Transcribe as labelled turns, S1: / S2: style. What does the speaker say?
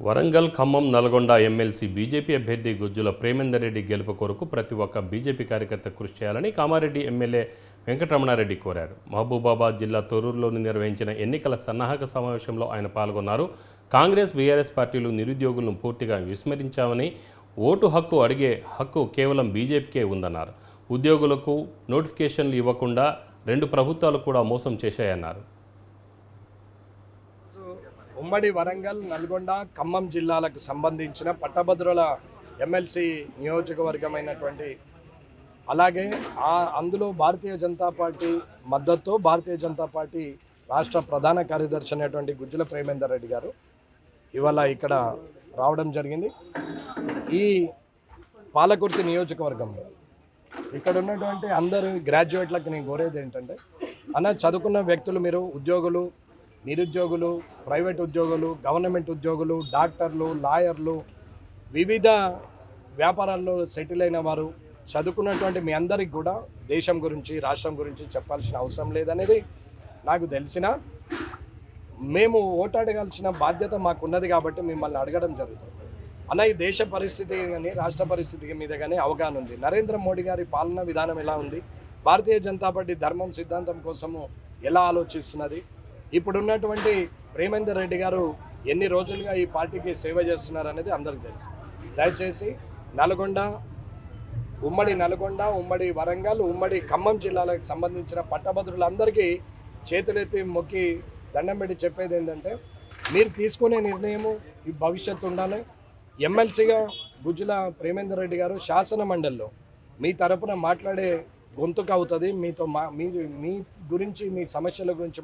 S1: Warangal, Khammam, Nalgonda MLC BJP అభ్యర్థి గుజ్జుల ప్రేమేందర్ రెడ్డి గెలుపు కొరకు ప్రతి ఒక్క బీజేపీ కార్యకర్త కృషి చేయాలని కామారెడ్డి ఎమ్మెల్యే వెంకటరమణారెడ్డి కోరారు. మహబూబాబాద్ జిల్లా తొర్రూరులోని నిర్వహించిన ఎన్నికల సన్నాహక సమావేశంలో ఆయన పాల్గొన్నారు. కాంగ్రెస్, బీఆర్ఎస్ పార్టీలు నిరుద్యోగులను పూర్తిగా విస్మరించామని, ఓటు హక్కు అడిగే హక్కు కేవలం బీజేపీకే ఉందన్నారు. ఉద్యోగులకు నోటిఫికేషన్లు ఇవ్వకుండా 2 ప్రభుత్వాలు కూడా మోసం చేశాయన్నారు.
S2: ఉమ్మడి వరంగల్, నల్గొండ, ఖమ్మం జిల్లాలకు సంబంధించిన పట్టభద్రుల ఎమ్మెల్సీ నియోజకవర్గమైనటువంటి అలాగే అందులో భారతీయ జనతా పార్టీ మద్దతుతో భారతీయ జనతా పార్టీ రాష్ట్ర ప్రధాన కార్యదర్శి అయినటువంటి గుజ్జుల ప్రేమేందర్ రెడ్డి గారు ఇవాళ ఇక్కడ రావడం జరిగింది. ఈ పాలకుర్తి నియోజకవర్గంలో ఇక్కడ ఉన్నటువంటి అందరు గ్రాడ్యుయేట్లకు నేను కోరేది ఏంటంటే, చదువుకున్న వ్యక్తులు మీరు ఉద్యోగులు, నిరుద్యోగులు, ప్రైవేట్ ఉద్యోగులు, గవర్నమెంట్ ఉద్యోగులు, డాక్టర్లు, లాయర్లు, వివిధ వ్యాపారాల్లో సెటిల్ అయిన వారు చదువుకున్నటువంటి మీ అందరికి కూడా దేశం గురించి, రాష్ట్రం గురించి చెప్పాల్సిన అవసరం లేదనేది నాకు తెలిసిన, మేము ఓటు అడగాల్సిన బాధ్యత మాకున్నది కాబట్టి మిమ్మల్ని అడగడం జరుగుతుంది. ఈ దేశ పరిస్థితి కానీ రాష్ట్ర పరిస్థితి మీద కానీ అవగాహన ఉంది. నరేంద్ర మోడీ గారి పాలనా విధానం ఎలా ఉంది, భారతీయ జనతా పార్టీ ధర్మం సిద్ధాంతం కోసము ఎలా ఆలోచిస్తున్నది, ఇప్పుడున్నటువంటి ప్రేమేందర్ రెడ్డి గారు ఎన్ని రోజులుగా ఈ పార్టీకి సేవ చేస్తున్నారు అనేది అందరికీ తెలుసు. దయచేసి ఉమ్మడి నల్గొండ, ఉమ్మడి వరంగల్, ఉమ్మడి ఖమ్మం జిల్లాలకు సంబంధించిన పట్టభద్రులందరికీ చేతులెత్తి మొక్కి దండం పెట్టి చెప్పేది ఏంటంటే, మీరు తీసుకునే నిర్ణయము ఈ భవిష్యత్తు ఉండాలి. ఎమ్మెల్సీగా గుజ్జుల ప్రేమేందర్ రెడ్డి గారు శాసన మండలిలో మీ తరపున మాట్లాడే గొంతుక అవుతుంది. మీ గురించి, మీ సమస్యల గురించి